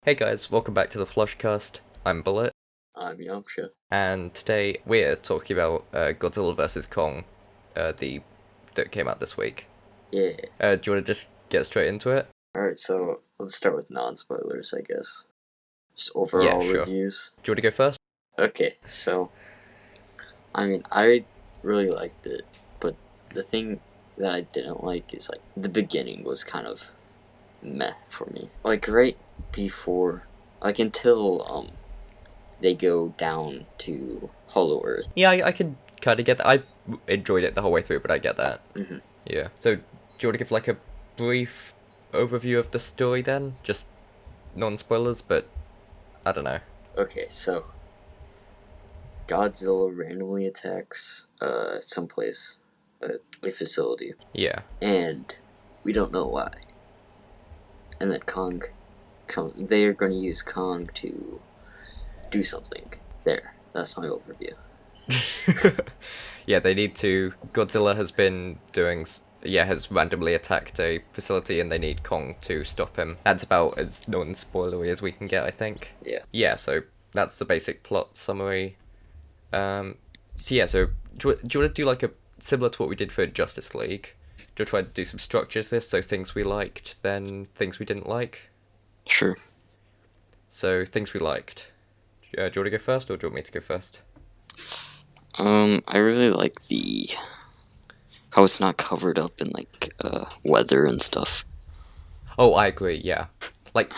Hey guys, welcome back to the Flushcast. I'm Bullet, I'm Yamcha. and today we're talking about Godzilla vs Kong, the that came out this week. Yeah. Do you want to just get straight into it? Alright, so let's start with non-spoilers, I guess. Just Yeah, overall sure. reviews. Do you want to go first? Okay, so, I really liked it, but the thing that I didn't like is, the beginning was kind of meh for me. Right before, until, they go down to Hollow Earth. Yeah, I can kind of get that. I enjoyed it the whole way through, but I get that. Mm-hmm. Yeah. So, do you want to give like a brief overview of the story then? Just non-spoilers, but I don't know. Okay, so, Godzilla randomly attacks, someplace, a facility. Yeah. And we don't know why. And then they are going to use Kong to do something. There, that's my overview. Yeah, they need to. Godzilla has been doing. Yeah, has randomly attacked a facility, and they need Kong to stop him. That's about as non-spoilery as we can get, I think. Yeah. Yeah, so that's the basic plot summary. So yeah, so do you want to do like a similar to what we did for Justice League? Do you try to do some structure to this? So things we liked, then things we didn't like. Sure. So things we liked. Do you want to go first, or do you want me to go first? I really like how it's not covered up in weather and stuff. Oh, I agree. Yeah, like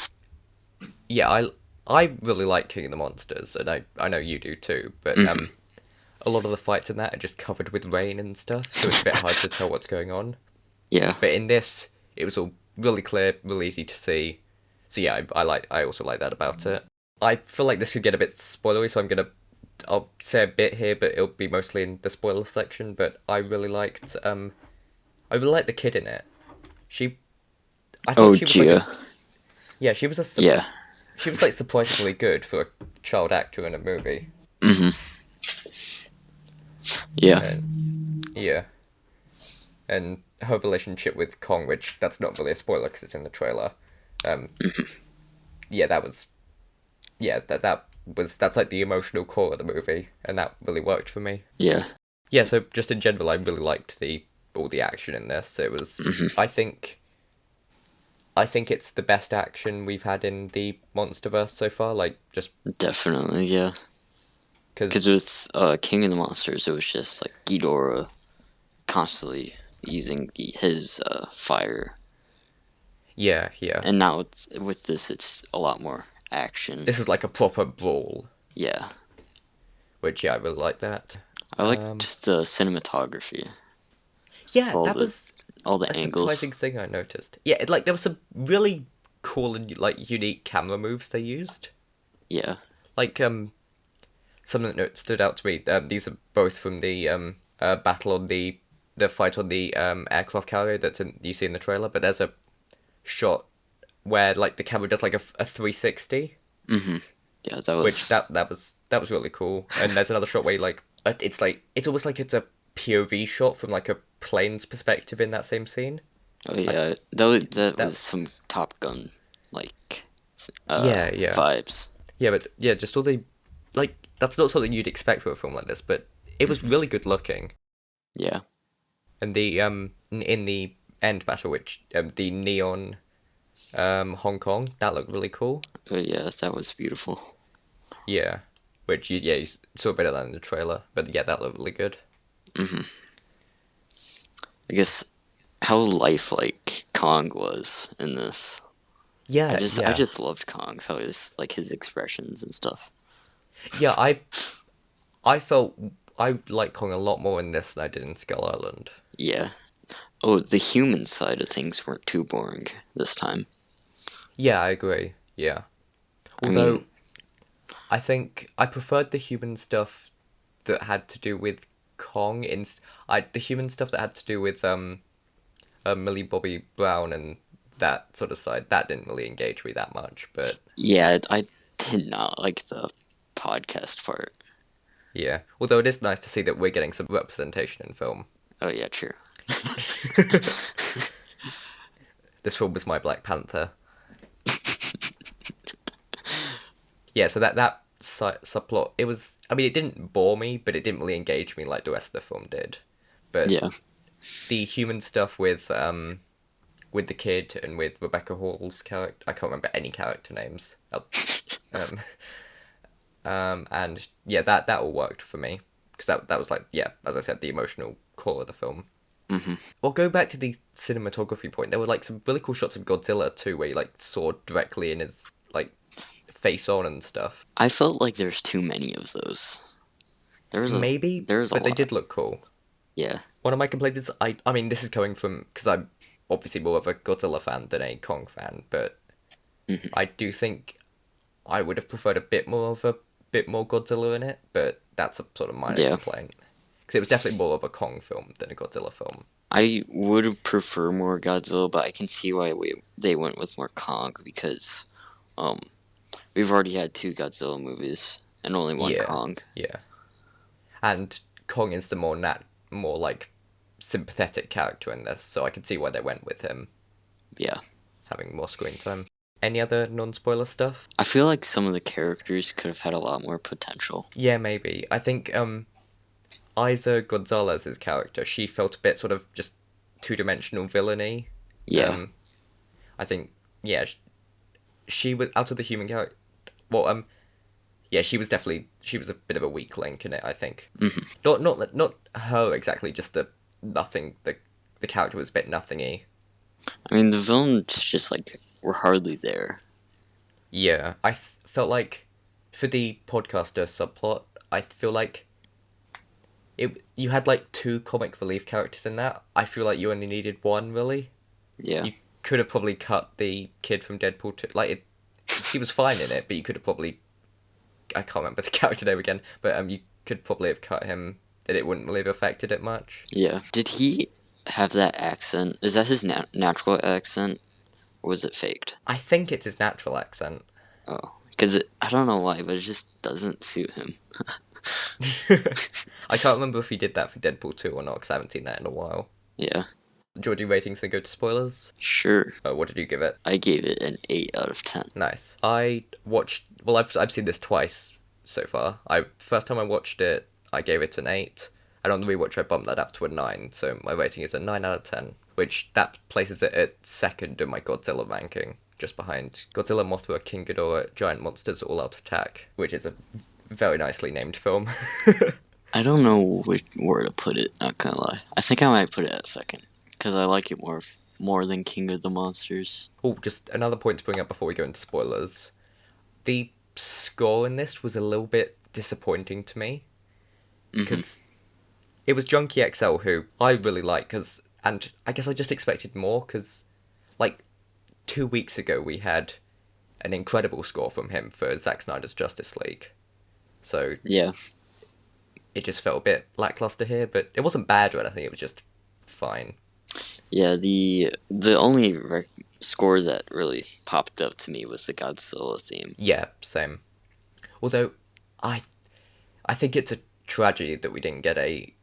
yeah, I really like King of the Monsters, and I know you do too. But a lot of the fights in that are just covered with rain and stuff, so it's a bit hard to tell what's going on. Yeah. But in this, it was all really clear, really easy to see. So yeah, I also like that about it. I feel like this could get a bit spoilery, so I'll say a bit here, but it'll be mostly in the spoiler section. But I really liked the kid in it. She, I thought she was like Gia. yeah, she was Yeah. she was like surprisingly good for a child actor in a movie. Yeah. And yeah, and her relationship with Kong, which that's not really a spoiler because it's in the trailer. Um, yeah, that's like the emotional core of the movie, and that really worked for me. Yeah. Yeah, so just in general, I really liked all the action in this. It was, I think, it's the best action we've had in the MonsterVerse so far. Like, just Definitely, yeah. Because because with King of the Monsters, it was just like Ghidorah constantly using his fire. yeah, yeah, And now with this, it's a lot more action. this was like a proper brawl, Yeah. which yeah, I really like that. I liked the cinematography. With Yeah, that was all the a angles. surprising thing I noticed. Yeah, there was some really cool and like unique camera moves they used. Yeah. Like something that stood out to me. These are both from the battle on the fight on the aircraft carrier you see in the trailer. But there's a shot where like the camera does like a 360, Yeah, that which was. that was really cool. And there's another shot where it's almost like it's a POV shot from like a plane's perspective in that same scene. Oh Like yeah, that that. was some Top Gun like Yeah, yeah, vibes. yeah. But yeah, just all the like that's not something you'd expect for a film like this, but it was really good looking. Yeah. And the in the end battle, which the neon Hong Kong, that looked really cool. Oh yeah, that was beautiful. Yeah, which you saw a bit of that in the trailer, but yeah, that looked really good. I guess how lifelike Kong was in this. Yeah, I yeah, just loved Kong. How his expressions and stuff. yeah. I felt I like Kong a lot more in this than I did in Skull Island. Yeah. Oh, the human side of things weren't too boring this time. Yeah, I agree. Yeah, I mean, although I think I preferred the human stuff that had to do with Kong the human stuff that had to do with Millie Bobby Brown and that sort of side that didn't really engage me that much, but yeah, I did not like the podcast part. yeah. Although it is nice to see that we're getting some representation in film. Oh yeah, true. This film was my Black Panther. yeah, so that subplot, it was, I mean, it didn't bore me, but it didn't really engage me like the rest of the film did. But Yeah. the human stuff with the kid and with Rebecca Hall's character, I can't remember any character names. Um, and yeah, that all worked for me because that was like, yeah, as I said, the emotional core of the film. Hmm. Well, go back to the cinematography point. There were like some really cool shots of Godzilla too, where you like saw directly in his like face on and stuff. I felt like there's too many of those. There was a Maybe, there's a but they lot. did look cool. Yeah. One of my complaints is I mean, this is coming from because I'm obviously more of a Godzilla fan than a Kong fan, but Hmm. I do think I would have preferred a bit more Godzilla in it, but that's a sort of minor Yeah. complaint because it was definitely more of a Kong film than a Godzilla film. I would prefer more Godzilla, but I can see why they went with more Kong because um we've already had two Godzilla movies and only one Yeah, Kong. yeah, and Kong is the more like sympathetic character in this, so I can see why they went with him Yeah. having more screen time. Any other non-spoiler stuff? I feel like some of the characters could have had a lot more potential. Yeah, maybe. I think Isa Gonzalez's character, she felt a bit sort of just two-dimensional villainy. Yeah. Um, I think, yeah, she was out of the human character. Well, yeah, she was a bit of a weak link in it. I think Hmm. not her exactly, just the nothing. The character was a bit nothingy. I mean, the villains just like were hardly there. Yeah, felt like for the podcaster subplot, I feel like it. You had like two comic relief characters in that. I feel like you only needed one really. Yeah. You could have probably cut the kid from Deadpool 2. Like he was fine in it, but you could have probably, I can't remember the character name again, but you could probably have cut him, and it wouldn't really have affected it much. Yeah. Did he have that accent? Is that his natural accent, or was it faked? I think it's his natural accent. Oh, because I don't know why, but it just doesn't suit him. I can't remember if he did that for Deadpool 2 or not, because I haven't seen that in a while. Yeah. Do you want to do ratings and go to spoilers? Sure. What did you give it? I gave it an 8 out of 10. Nice. I watched. Well, I've seen this twice so far. First time I watched it, I gave it an 8. And on the rewatch, I bumped that up to a 9. So my rating is a 9 out of 10, which that places it at second in my Godzilla ranking, just behind Godzilla, Mothra, King Ghidorah, Giant Monsters All Out Attack, which is a very nicely named film. I don't know where to put it, not gonna lie. I think I might put it at second, because I like it more than King of the Monsters. Oh, just another point to bring up before we go into spoilers. The score in this was a little bit disappointing to me Hmm. because it was Junkie XL, who I really like, and I guess I just expected more because like 2 weeks ago we had an incredible score from him for Zack Snyder's Justice League, so Yeah. it just felt a bit lackluster here, but it wasn't bad or anything. It was just fine. Yeah, the only score that really popped up to me was the Godzilla theme. Yeah, same. Although I I think it's a tragedy that we didn't get a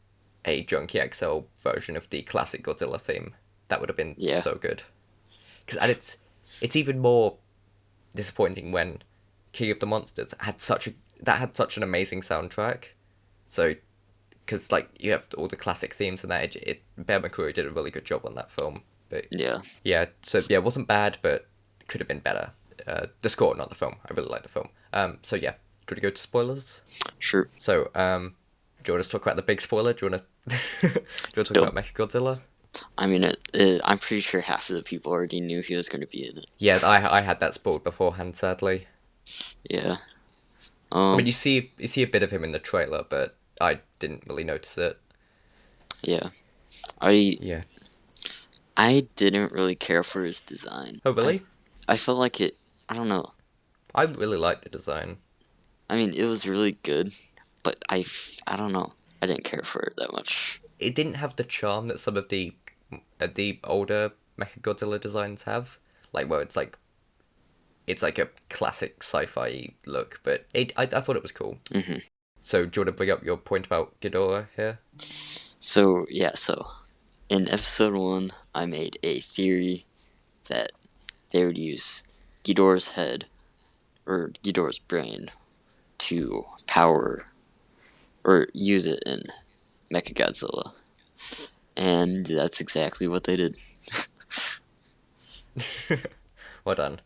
Junkie XL version of the classic Godzilla theme. That would have been Yeah. so good. And it's even more disappointing when King of the Monsters had such an amazing soundtrack. So because like you have all the classic themes and that, Bear McCreary did a really good job on that film. But Yeah. yeah, so yeah, it wasn't bad, but could have been better. The score, not the film. I really like the film. So yeah, do you want to go to spoilers? Sure. So do you want to talk about the big spoiler? Do you want to do you want to talk Don't. about Mechagodzilla? I mean, I'm pretty sure half of the people already knew he was going to be in it. Yeah, I had that spoiled beforehand, sadly. Yeah. I mean, you see a bit of him in the trailer, but I didn't really notice it. Yeah. I Yeah. I didn't really care for his design. Oh, really? I felt like it. I don't know. I really liked the design. I mean, it was really good, but I don't know. I didn't care for it that much. It didn't have the charm that some of the older Mechagodzilla designs have, like where it's like a classic sci-fi look. But I thought it was cool. Hmm. So do you want to bring up your point about Ghidorah here? So yeah. So in episode 1, I made a theory that they would use Ghidorah's head or Ghidorah's brain to power or use it in Mechagodzilla. And that's exactly what they did. Well done.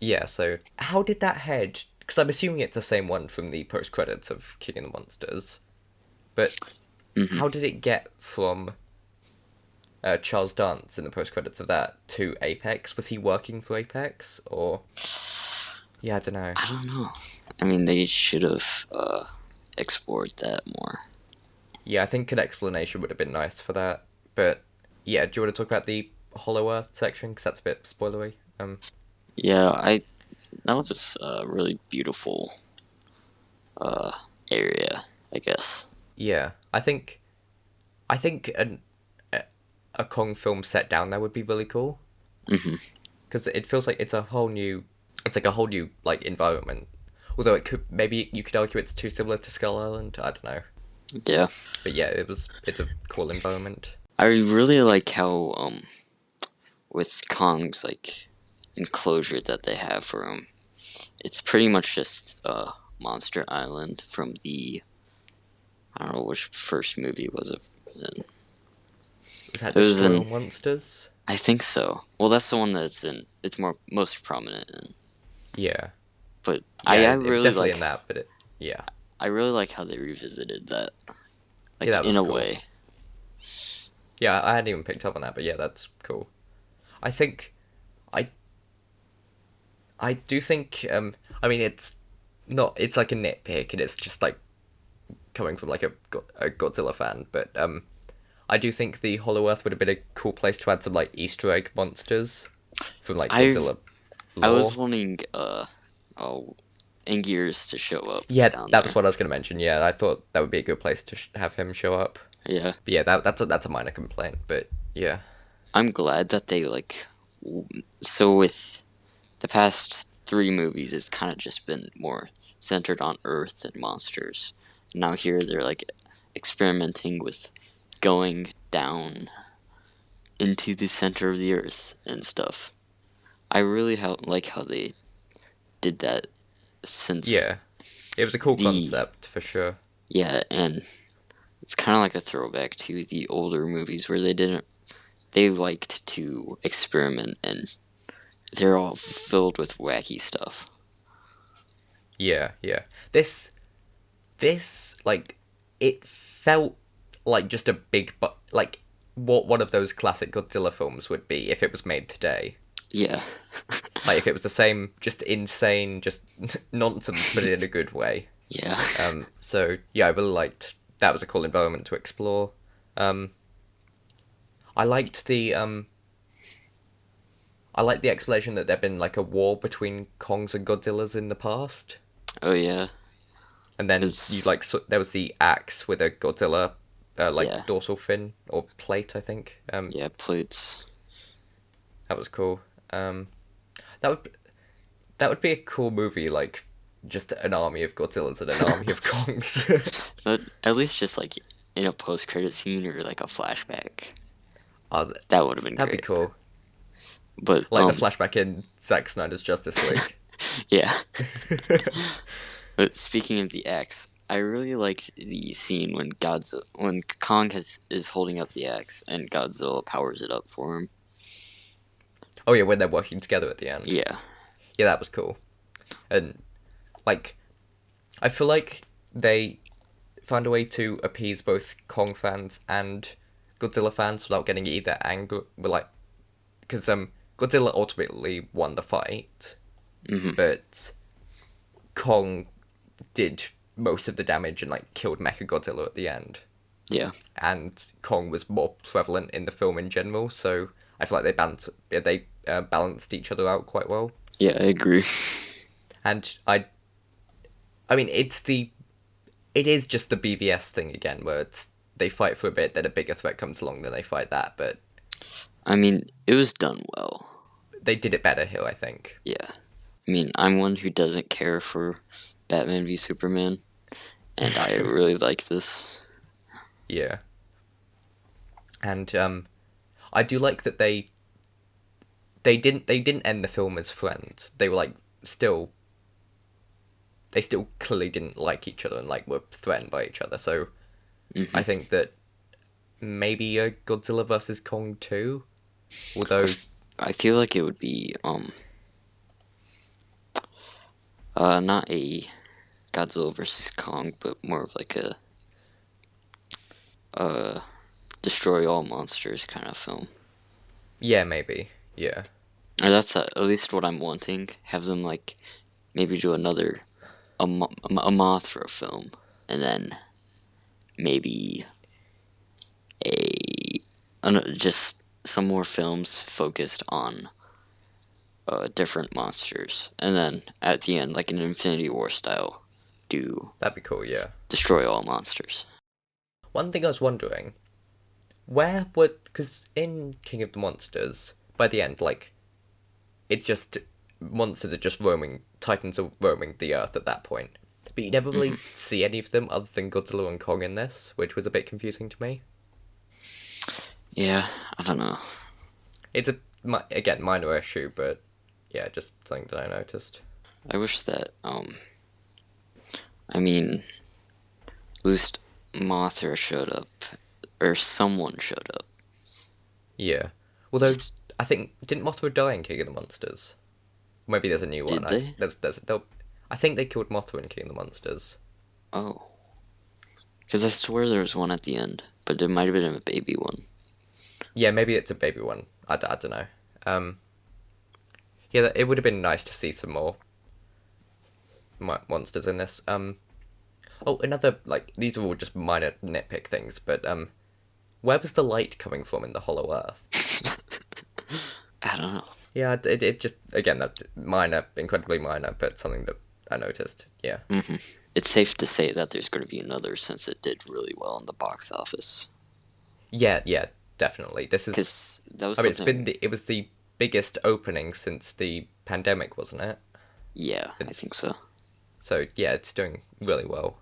Yeah, so how did that head? Because I'm assuming it's the same one from the post credits of King of the Monsters, but Hmm. how did it get from Charles Dance in the post credits of that to Apex? Was he working for Apex, or yeah, I don't know. I don't know. I mean, they should have explored that more. Yeah, I think an explanation would have been nice for that. But yeah, do you want to talk about the Hollow Earth section? Because that's a bit spoilery. Yeah, that was a really beautiful uh, area, I guess. Yeah, I think a Kong film set down there would be really cool Hmm. because it feels like it's like a whole new like environment. Although it could maybe you could argue it's too similar to Skull Island. I don't know, Yeah, but yeah, it's a cool environment. I really like how with Kong's like enclosure that they have for him, it's pretty much just Monster Island from the I don't know which first movie was it. In. Was that It was Destroy in All Monsters? I think so. Well, that's the one that's in. It's most prominent in. Yeah, But yeah, I it was really definitely in like that, but yeah, I really like how they revisited that, yeah, like that in was a cool. way. Yeah, I hadn't even picked up on that, but yeah, that's cool. I think I I do think I mean it's like a nitpick and it's just like coming from like a Godzilla fan, but I do think the Hollow Earth would have been a cool place to add some like Easter egg monsters from like I Godzilla I was lore. wanting oh Angiers to show up Yeah, down that was there. what I was going to mention. Yeah, I thought that would be a good place to have him show up. Yeah, But yeah, that's a minor complaint, but yeah. I'm glad that they like. So with the past three movies, it's kind of just been more centered on Earth and monsters. Now here they're like experimenting with going down into the center of the Earth and stuff. I really like how they did that since Yeah. It was a cool the concept for sure. yeah, and it's kind of like a throwback to the older movies where they liked to experiment and they're all filled with wacky stuff. Yeah, yeah. This like it felt like just a big but like what one of those classic Godzilla films would be if it was made today. Yeah. Like if it was the same, just insane, just nonsense, but in a good way. Yeah. So yeah, I really liked that was a cool environment to explore. Um, I liked the explanation that there'd been like a war between Kongs and Godzillas in the past, Oh yeah. and then you It's like there was the axe with a Godzilla yeah. like dorsal fin or plate, I think. Yeah, plates. That was cool. That would that would be a cool movie, like just an army of Godzillas and an army of Kongs. But at least just like in a post credit scene or like a flashback. Oh, That would have been that'd be great. cool. But Like the flashback in Zack Snyder's Justice League. yeah. But speaking of the axe, I really liked the scene when Kong is holding up the axe and Godzilla powers it up for him. Oh yeah, when they're working together at the end. Yeah. Yeah, that was cool. And like, I feel like they found a way to appease both Kong fans and Godzilla fans without getting either angry. Like, because Godzilla ultimately won the fight, Hmm. but Kong did most of the damage and like killed Mechagodzilla at the end. Yeah. And Kong was more prevalent in the film in general, so I feel like they balanced each other out quite well. Yeah, I agree. And I mean, it is just the BVS thing again, where they fight for a bit, then a bigger threat comes along, then they fight that, but I mean, it was done well. they did it better here, I think. Yeah. I mean, I'm one who doesn't care for Batman v Superman, and I really like this. Yeah, and I do like that they didn't end the film as friends. They were like still they still clearly didn't like each other and like were threatened by each other. So I Hmm. think that maybe a Godzilla versus Kong 2, although I feel like it would be not a Godzilla versus Kong, but more of like a uh destroy all monsters kind of film. yeah, maybe. Yeah. Or that's at least what I'm wanting. Have them like maybe do another a Mothra film, and then maybe a just some more films focused on different monsters, and then at the end, like an Infinity War style, do That'd be cool, yeah. destroy all monsters. One thing I was wondering, where would, because in King of the Monsters, by the end, like, it's just, monsters are just roaming, titans are roaming the earth at that point. But you never really Hmm. see any of them other than Godzilla and Kong in this, which was a bit confusing to me. Yeah, I don't know. It's again, minor issue, but yeah, just something that I noticed. I wish that I mean, at least Mothra showed up, or someone showed up. Yeah. Although, Just I think, didn't Mothra die in King of the Monsters? Maybe there's a new one. did they? I think they killed Mothra in King of the Monsters. Oh, because I swear there was one at the end, but it might have been a baby one. Yeah, maybe it's a baby one. I don't know. Um, yeah, it would have been nice to see some more monsters in this. Oh, another like these are all just minor nitpick things, but where was the light coming from in the Hollow Earth? I don't know. Yeah, it just again that's minor, incredibly minor, but something that I noticed. Yeah, Hmm. It's safe to say that there's going to be another since it did really well in the box office. yeah, definitely. This is. Because that was I mean, something. it was the biggest opening since the pandemic, wasn't it? Yeah, I It's think so. so yeah, it's doing really well,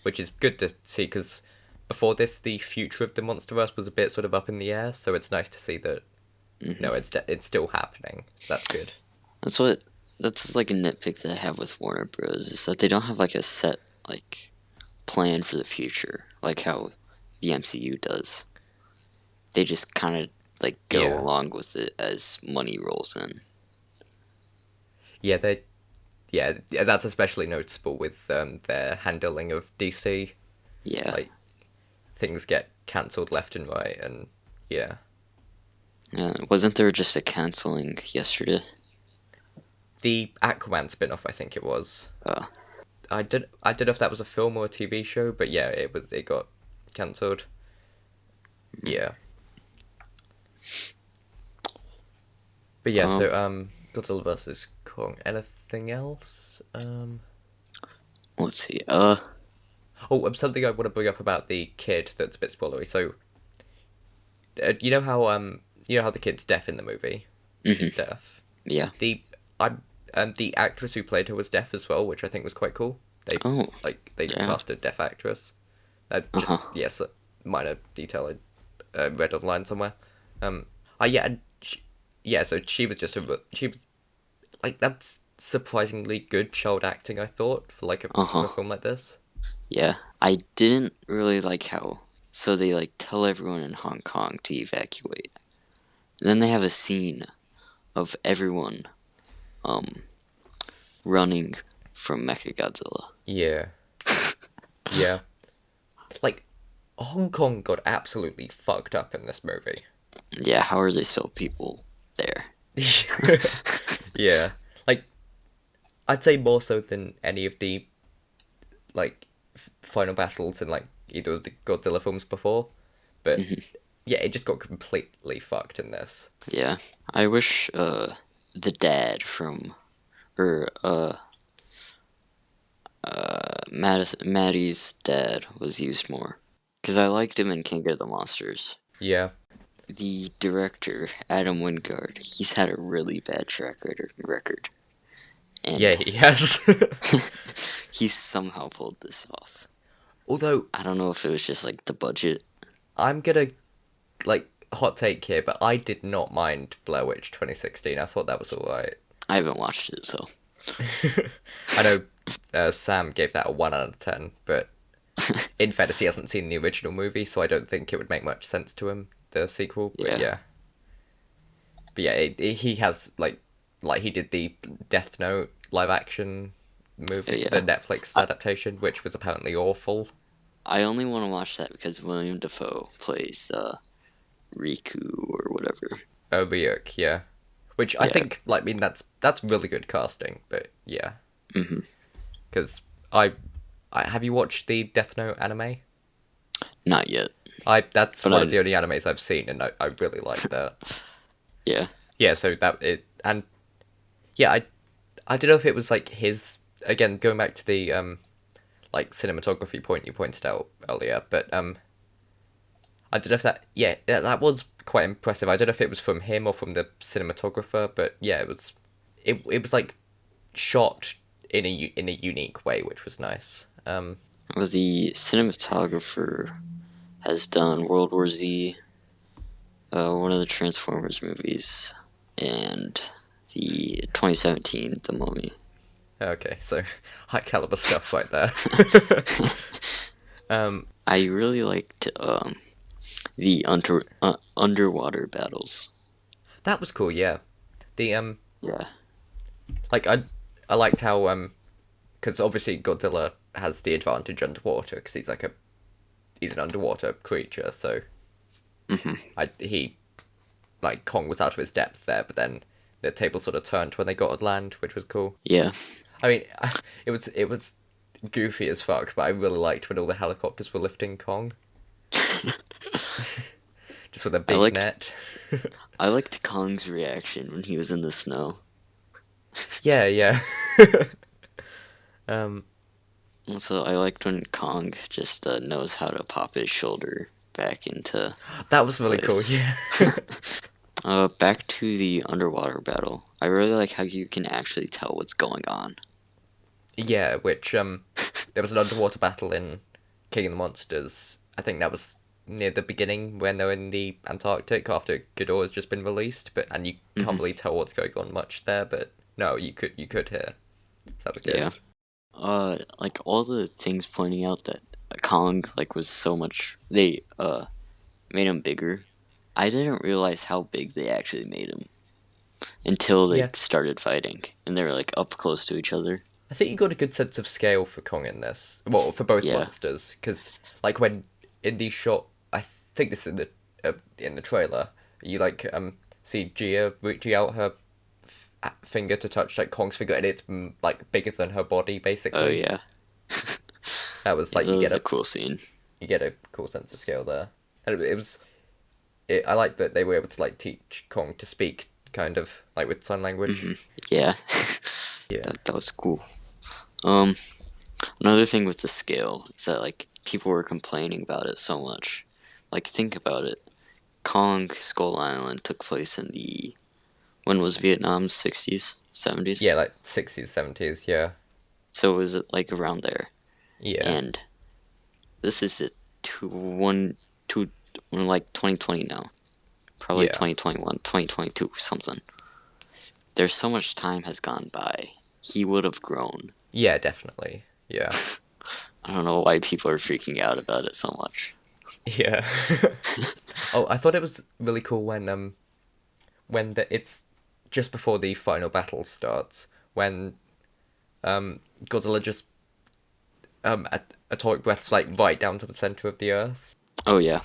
which is good to see because before this, the future of the MonsterVerse was a bit sort of up in the air. So it's nice to see that no, Hmm. it's still happening. So that's good. That's what. That's like a nitpick that I have with Warner Bros. Is that they don't have like a set like plan for the future, like how the MCU does. They just kind of like go Yeah, along with it as money rolls in. yeah, yeah. That's especially noticeable with their handling of DC. Yeah. Like things get cancelled left and right, and yeah, Yeah. Wasn't there just a canceling yesterday? the Aquaman spin-off, I think it was. Uh, I don't know if that was a film or a TV show, but yeah, it got cancelled. Yeah. But yeah, um, so Godzilla versus Kong. Anything else? let's see. Something I want to bring up about the kid that's a bit spoilery. So, you know how the kid's deaf in the movie. She's Mhm. deaf. Yeah. The I the actress who played her was deaf as well, which I think was quite cool. Oh, They yeah. cast a deaf actress. Uh Just huh. yes, a minor detail I read online somewhere. Yeah, yeah. So she was like that's surprisingly good child acting. I thought for Uh for a huh. film like this. Yeah. I didn't really like how. So they like tell everyone in Hong Kong to evacuate. Then they have a scene of everyone um running from Mechagodzilla. Yeah, yeah. Like Hong Kong got absolutely fucked up in this movie. Yeah. How are they still people there? Yeah, like I'd say more so than any of the like final battles in like either of the Godzilla films before, but Mhm. yeah, it just got completely fucked in this. Yeah. I wish the dad from or Maddie's dad was used more. Because I liked him in King of the Monsters. Yeah, The director, Adam Wingard, he's had a really bad record. yeah, And he has. he's somehow pulled this off. Although I don't know if it was just like the budget. I'm gonna like hot take here, but I did not mind Blair Witch 2016. I thought that was alright. I haven't watched it, so I know Sam gave that a 1 out of 10, but in fairness, he hasn't seen the original movie, so I don't think it would make much sense to him, the sequel. But yeah, yeah. But yeah, he has, like he did the Death Note live action movie, the yeah. Netflix I, adaptation, which was apparently awful. I only want to watch that because William Dafoe plays Riku or whatever. Oh, Ryuk, yeah. Which I Yeah. think, like, I mean, that's really good casting, but yeah. Hmm. Because I have you watched the Death Note anime? Not yet, That's but one of the only animes I've seen, and I really like that. yeah. Yeah, so that it and yeah, I don't know if it was like his again going back to the like cinematography point you pointed out earlier, but I don't know if that was quite impressive. I don't know if it was from him or from the cinematographer, but yeah, it was like shot in a unique way, which was nice. Well, the cinematographer has done World War Z, one of the Transformers movies, and the 2017 The Mummy. Okay, so high caliber stuff right there. I really liked the underwater battles. That was cool, yeah. The Yeah. like I liked how because obviously Godzilla has the advantage underwater because he's an underwater creature, so Hmm. he like Kong was out of his depth there, but then the table sort of turned when they got on land, which was cool. Yeah. I mean, it was goofy as fuck, but I really liked when all the helicopters were lifting Kong just with a I big liked net. I liked Kong's reaction when he was in the snow. Yeah, yeah. um, Also, I liked when Kong just knows how to pop his shoulder back into that was really cool. place. Yeah, Back to the underwater battle. I really like how you can actually tell what's going on. yeah. Which there was an underwater battle in King of the Monsters. I think that was near the beginning when they're in the Antarctic after Ghidorah's just been released, but and you can't Hmm. really tell what's going on much there. But no, you could hear. So that was good. Yeah. Like all the things pointing out that Kong like was so much they made him bigger. I didn't realize how big they actually made him until they Yeah, started fighting and they were like up close to each other. I think you got a good sense of scale for Kong in this. Well, for both Yeah. monsters, because like when in the shot, I think this is in the trailer. You like see Gia reaching out her finger to touch like Kong's finger, and it's like bigger than her body, Oh basically. yeah. That was Yeah, like that was a cool scene. you get a cool sense of scale there, and it was I like that they were able to like teach Kong to speak kind of like with sign language. Hmm. Yeah. Yeah, That was cool. Um, Another thing with the scale is that like people were complaining about it so much. Like think about it. Kong Skull Island took place in the when was Vietnam 60s, 70s? yeah, like 60s, 70s. Yeah, So is it like around there? yeah, And this is it two like 2020 now. Probably yeah, 2021, 2022, something. There's so much time has gone by. He would have grown. yeah, definitely. Yeah. I don't know why people are freaking out about it so much. Yeah. Oh, I thought it was really cool when it's just before the final battle starts when Godzilla just atomic breaths like right down to the center of the earth. Oh yeah.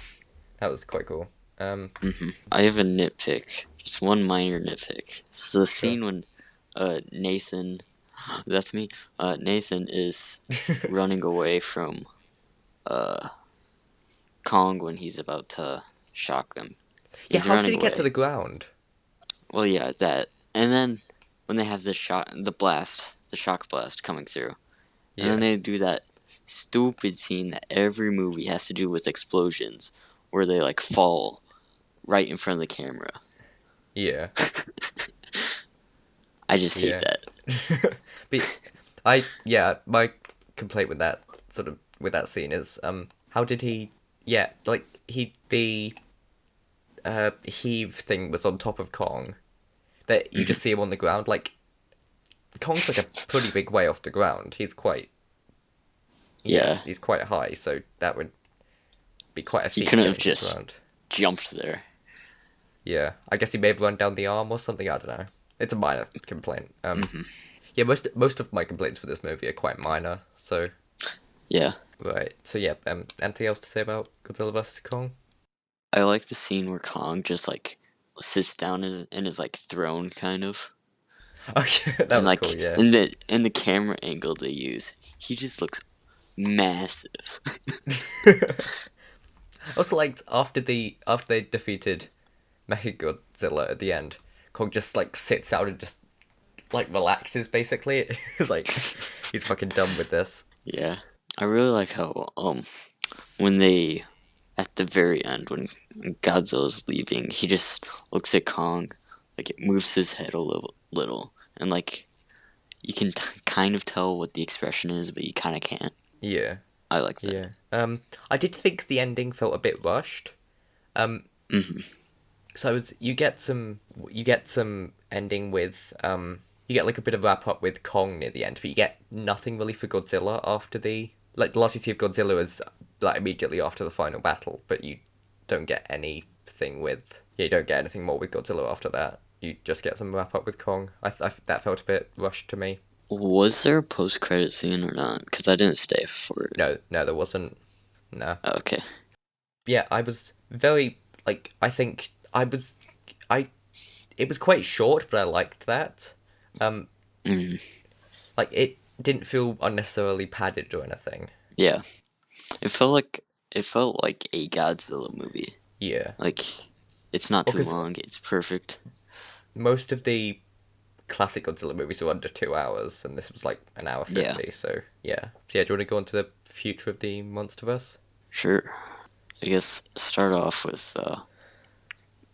That was quite cool. I have a nitpick. Just one minor nitpick. It's the Sure. scene when Nathan that's me. Nathan is running away from uh Kong when he's about to shock him. Yeah, He's how did running he get to away. the ground? Well, yeah, that. And then when they have the shock blast coming through, and then Yeah. they do that stupid scene that every movie has to do with explosions, where they like fall right in front of the camera. Yeah. I just hate Yeah. that. But my complaint with that with that scene is how did he like he the heave thing was on top of Kong, that you just see him on the ground. Like, Kong's like a pretty big way off the ground. Yeah. He's quite high, so that would be quite a He feat couldn't getting have to the just ground. jumped there. Yeah, I guess he may have run down the arm or something. I don't know. It's a minor complaint. Yeah, most of my complaints with this movie are quite minor. So Yeah. right. So yeah. Anything else to say about Godzilla vs Kong? I like the scene where Kong just like sits down in his like throne kind of. Oh yeah, that And was cool. like Yeah. in the camera angle they use, he just looks massive. Also, like after they defeated Mechagodzilla at the end, Kong just like sits out and just like relaxes. Basically, it's like he's fucking done with this. Yeah. I really like how when they at the very end when Godzilla's leaving, he just looks at Kong, like it moves his head a little, and like you can kind of tell what the expression is, but you kind of can't. Yeah. I like that. Yeah. I did think the ending felt a bit rushed. hmm So you get some ending with you get like a bit of wrap up with Kong near the end, but you get nothing really for Godzilla after the last you see of Godzilla is like immediately after the final battle, but you don't get anything with you don't get anything more with Godzilla after that. You just get some wrap up with Kong. That felt a bit rushed to me. Was there a post credit scene or not? Because I didn't stay for it. No, there wasn't. No. Okay. Yeah, I was very like I think I was I it was quite short, but I liked that. Um, Mm, like it didn't feel unnecessarily padded or anything. yeah. It felt like a Godzilla movie. Yeah. Like it's not Well, too because long. It's perfect. most of the classic Godzilla movies are under 2 hours, and this was like an hour Yeah. 50. So yeah. So yeah, do you want to go on to the future of the MonsterVerse? Sure. I guess start off with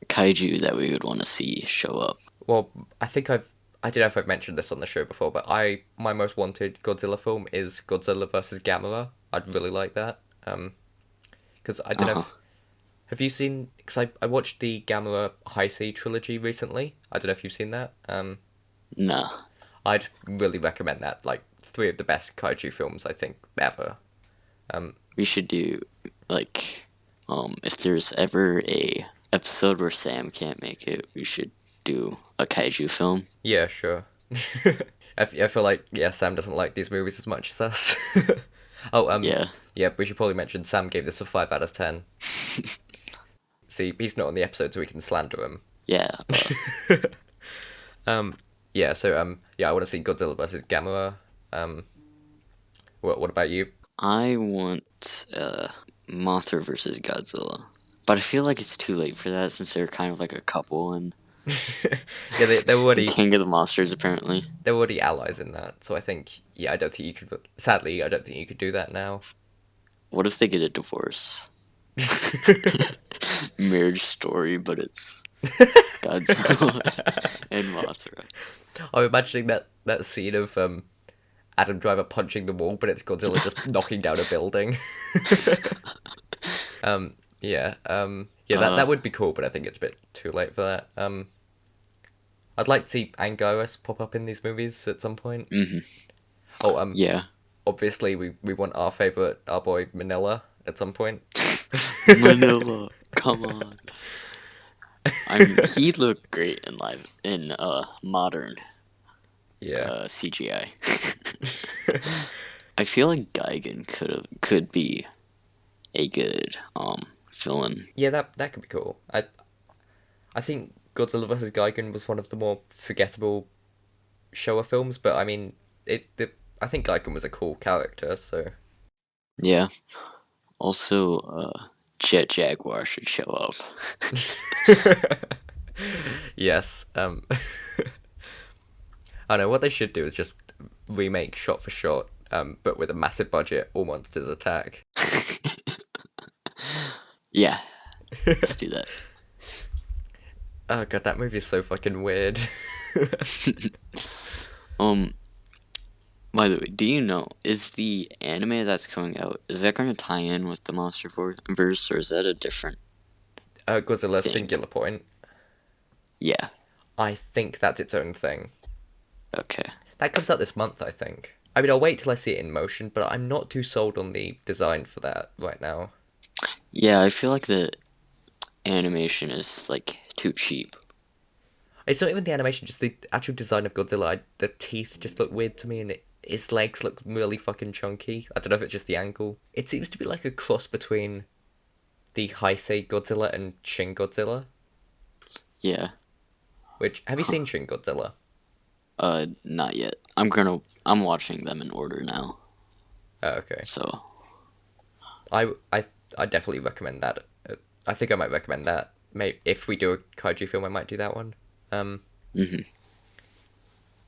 kaiju that we would want to see show up. Well, I don't know if I've mentioned this on the show before, but my most wanted Godzilla film is Godzilla versus Gamera. I'd really like that. Because I don't know Uh-huh. if have you seen? Because I watched the Gamera High Sea trilogy recently. I don't know if you've seen that. No. I'd really recommend that. Like three of the best kaiju films I think ever. We should do like if there's ever a episode where Sam can't make it, we should do a kaiju film. Yeah, sure. I feel like Sam doesn't like these movies as much as us. Oh, Yeah. yeah. We should probably mention Sam gave this a 5 out of 10. See, he's not on the episode, so we can slander him. Yeah. Yeah. So yeah, I want to see Godzilla versus Gamera. What about you? I want Mothra versus Godzilla. But I feel like it's too late for that since they're kind of like a couple and Yeah, they're already King of the Monsters apparently. they're already allies in that. So I think I don't think you could. Sadly, I don't think you could do that now. What if they get a divorce? Marriage story, but it's Godzilla and Mothra. I'm imagining that scene of Adam Driver punching the wall, but it's Godzilla just knocking down a building. Yeah. Yeah. That would be cool, but I think it's a bit too late for that. I'd like to see Anguirus pop up in these movies at some point. hmm Oh, Yeah. obviously we want our boy Manila at some point. Manila, come on. I mean, he looked great in modern Yeah. CGI. I feel like Gigan could be a good villain. Yeah, that could be cool. I think Godzilla vs Gigan was one of the more forgettable Showa films, but I mean, I think Gigan was a cool character, so Yeah. Also, Jet Jaguar should show up. yes. I know what they should do is just remake shot for shot, but with a massive budget, All Monsters Attack. Yeah, let's do that. Oh god, that movie is so fucking weird. By the way, do you know, is the anime that's coming out, is that going to tie in with the MonsterVerse, or is that a different? Godzilla thing. Singular Point. Yeah. I think that's its own thing. Okay. That comes out this month, I think. I mean, I'll wait till I see it in motion, but I'm not too sold on the design for that right now. Yeah, I feel like the animation is like too cheap. It's not even the animation, just the actual design of Godzilla. The teeth just look weird to me, and his legs look really fucking chunky. I don't know if it's just the angle. It seems to be like a cross between the Heisei Godzilla and Shin Godzilla. Yeah. Which, have you seen Shin Godzilla? Not yet. I'm watching them in order now. Oh, okay. So. I I I definitely recommend that. I think I might recommend that. Maybe if we do a kaiju film, I might do that one. Mhm.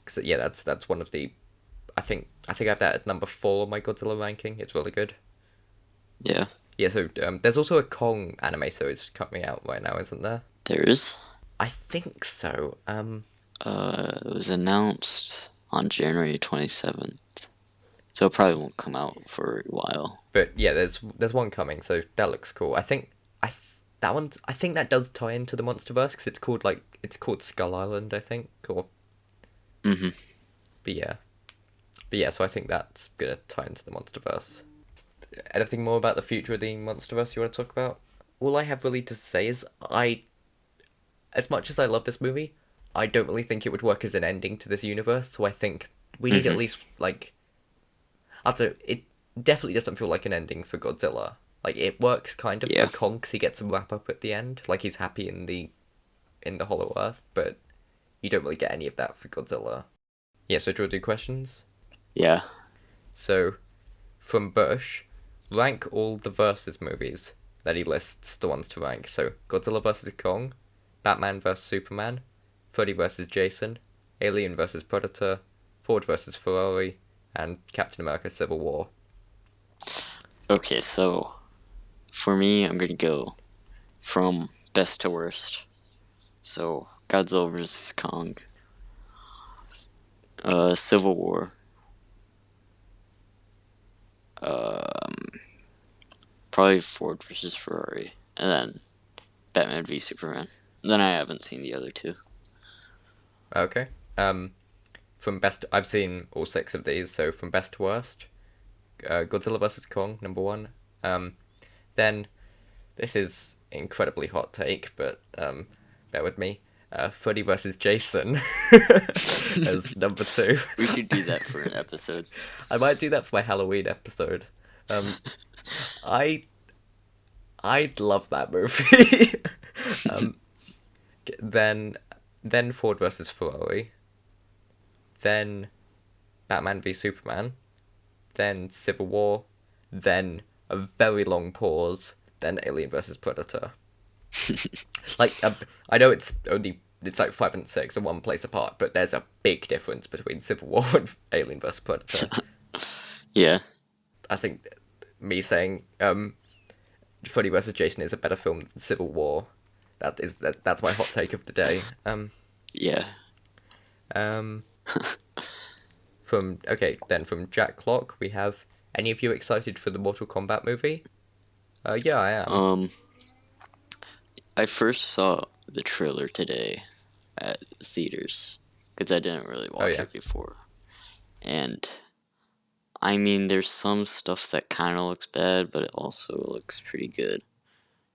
Cause yeah, that's one of the. I think I have that at number 4 on my Godzilla ranking. It's really good. Yeah. Yeah. So there's also a Kong anime series coming out right now, isn't there? There is. I think so. It was announced on January 27th, so it probably won't come out for a while. But yeah, there's one coming, so that looks cool. I think that one. I think that does tie into the MonsterVerse because it's called Skull Island, I think. Or Mhm. but yeah. So I think that's gonna tie into the MonsterVerse. Anything more about the future of the MonsterVerse you want to talk about? All I have really to say is as much as I love this movie, I don't really think it would work as an ending to this universe. So I think we need at least like, after it definitely doesn't feel like an ending for Godzilla. Like it works kind of Yeah. for Kong because he gets a wrap up at the end, like he's happy in the Hollow Earth, but you don't really get any of that for Godzilla. Yeah. So do you want to do questions? Yeah. So, from Bush, rank all the Versus movies that he lists the ones to rank. So, Godzilla vs. Kong, Batman vs. Superman, Freddy vs. Jason, Alien vs. Predator, Ford vs. Ferrari, and Captain America Civil War. Okay, so for me, I'm gonna go from best to worst. So Godzilla vs. Kong, Civil War, um, probably Ford versus Ferrari, and then Batman v Superman. Then I haven't seen the other two. Okay. From best, I've seen all 6 of these. So from best to worst, Godzilla vs. Kong, number 1. Then this is incredibly hot take, but bear with me. Freddy vs. Jason as number 2. We should do that for an episode. I might do that for my Halloween episode. I I'd love that movie. um, then Ford versus Ferrari. Then Batman v Superman. Then Civil War. Then a very long pause. Then Alien versus Predator. Like I know it's like 5 and 6 are one place apart, but there's a big difference between Civil War and Alien vs Predator. Yeah. I think me saying Freddy vs Jason is a better film than Civil War. That's my hot take of the day. Yeah. From Jack Clock we have. Any of you excited for the Mortal Kombat movie? Yeah, I am. I first saw the trailer today at theaters because I didn't really watch it before. And I mean, there's some stuff that kind of looks bad, but it also looks pretty good.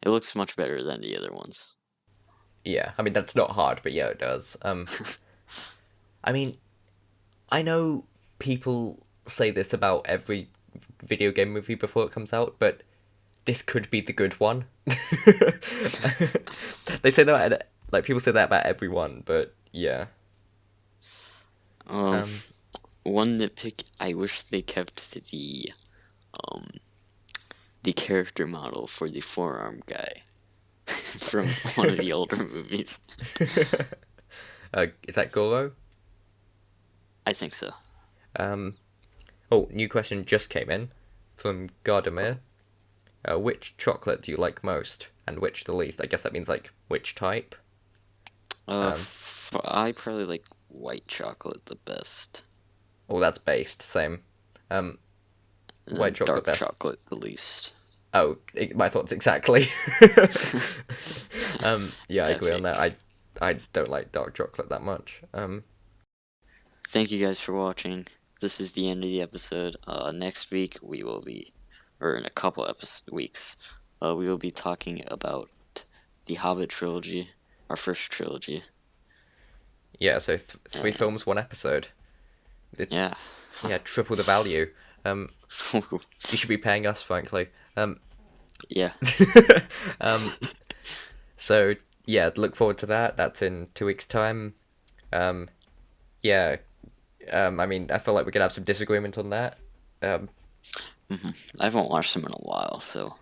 It looks much better than the other ones. Yeah, I mean that's not hard, but yeah, it does. I mean, I know people say this about every video game movie before it comes out, but this could be the good one. They say that like people say that about everyone, but yeah. One nitpick: I wish they kept the character model for the forearm guy from one of the older movies. Is that Goro? I think so. New question just came in from Gardemir. Which chocolate do you like most, and which the least? I guess that means like which type. I probably like white chocolate the best. Oh, that's based same. White chocolate dark best. chocolate the least. Oh, my thoughts exactly. Yeah, I agree on Epic. that. I don't like dark chocolate that much. Thank you guys for watching. This is the end of the episode. Next week we will be, or in a couple weeks, we will be talking about the Hobbit trilogy, our first trilogy. Yeah, so three And films, one episode. It's yeah. triple the value. You should be paying us, frankly. Yeah. Um, so yeah, look forward to that. That's in 2 weeks' time. Yeah, I mean, I feel like we could have some disagreement on that. Um, I haven't watched them in a while, so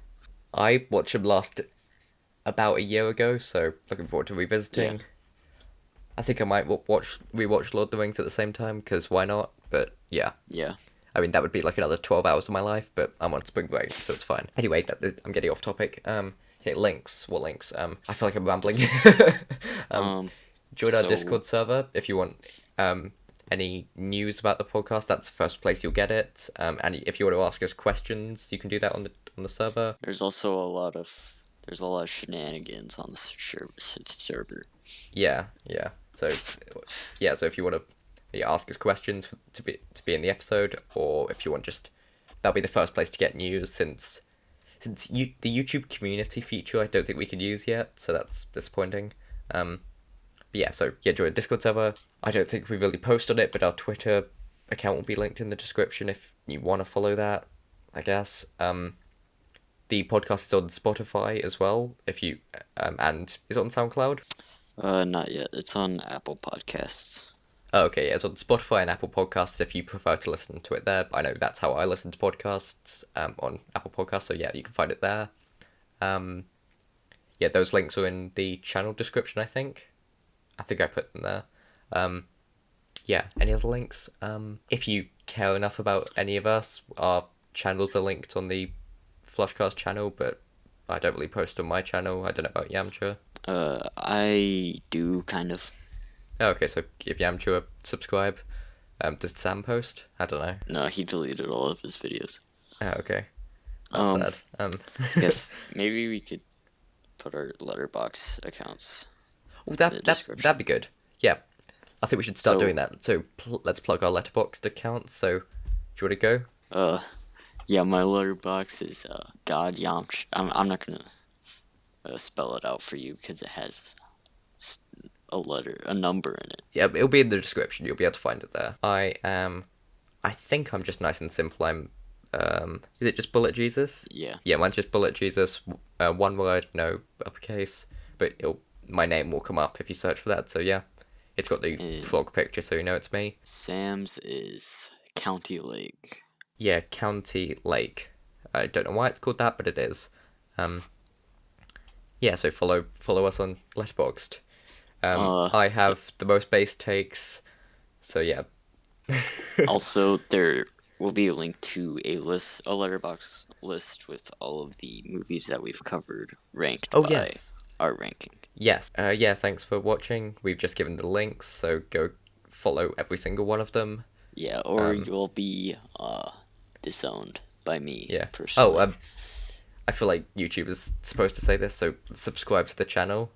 I watched them last about a year ago, so looking forward to yeah. revisiting. I think I might rewatch Lord of the Rings at the same time, because why not? But yeah, Yeah. I mean, that would be like another 12 hours of my life, but I'm on spring break, so it's fine. Anyway, I'm getting off topic. Okay, links. What links? I feel like I'm rambling. Join our So Discord server if you want any news about the podcast. That's the first place you'll get it. And if you want to ask us questions, you can do that on the server. there's also a lot of shenanigans on the server. Yeah. So so if you want to ask us questions to be in the episode, or if you want that'll be the first place to get news since the YouTube community feature I don't think we can use yet, so that's disappointing. But yeah, so yeah, join a Discord server. I don't think we really post on it, but our Twitter account will be linked in the description if you want to follow that, I guess. The podcast is on Spotify as well, if you and is it on SoundCloud? Not yet. It's on Apple Podcasts. Oh, okay, yeah, it's on Spotify and Apple Podcasts if you prefer to listen to it there. I know that's how I listen to podcasts, on Apple Podcasts, so yeah, you can find it there. Yeah, those links are in the channel description, I think. I think I put them there. Yeah, any other links? If you care enough about any of us, our channels are linked on the Flushcast channel, but I don't really post on my channel. I don't know about Yamcha. I do kind of. Oh, okay, so give Yamcha a subscribe. Does Sam post? I don't know. No, he deleted all of his videos. Oh, okay. That's Um, sad. I guess maybe we could put our letterbox accounts Oh, in the description. that'd be good. Yeah, I think we should start So- doing that. So let's plug our Letterboxd accounts. So, do you want to go? Yeah, my letterbox is God Yamch. I'm not gonna spell it out for you because it has a number in it. Yeah, it'll be in the description. You'll be able to find it there. I think I'm just nice and simple. Is it just Bullet Jesus? Yeah. Yeah, mine's just Bullet Jesus. One word, no uppercase. But my name will come up if you search for that. So yeah, it's got the vlog picture, so you know it's me. Sam's is County Lake. Yeah, County Lake. I don't know why it's called that, but it is. Yeah, so follow us on Letterboxd. I have the most base takes, so yeah. Also, there will be a link to a letterbox list with all of the movies that we've covered, ranked by Yes. our ranking. Yes. Yeah, thanks for watching. We've just given the links, so go follow every single one of them. Yeah, or you'll be disowned by me. Yeah. Personally. Oh, I feel like YouTube is supposed to say this, so subscribe to the channel.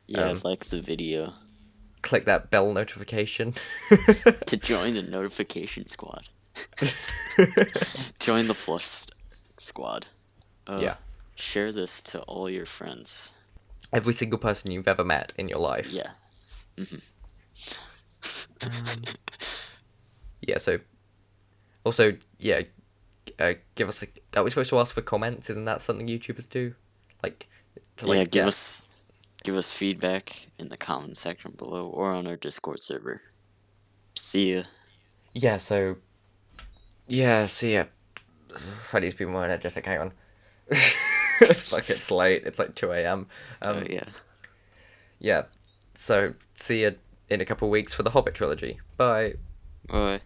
Yeah, like the video. Click that bell notification. To join the notification squad. Join the Flush squad. Yeah. Share this to all your friends. Every single person you've ever met in your life. Yeah. Yeah, so also, yeah, give us are we supposed to ask for comments? Isn't that something YouTubers do? Give us feedback in the comment section below or on our Discord server. See ya. Yeah, so see ya. I need to be more energetic, hang on. Fuck, it's late. It's like 2 a.m. Yeah. Yeah. So see you in a couple of weeks for the Hobbit trilogy. Bye. Bye.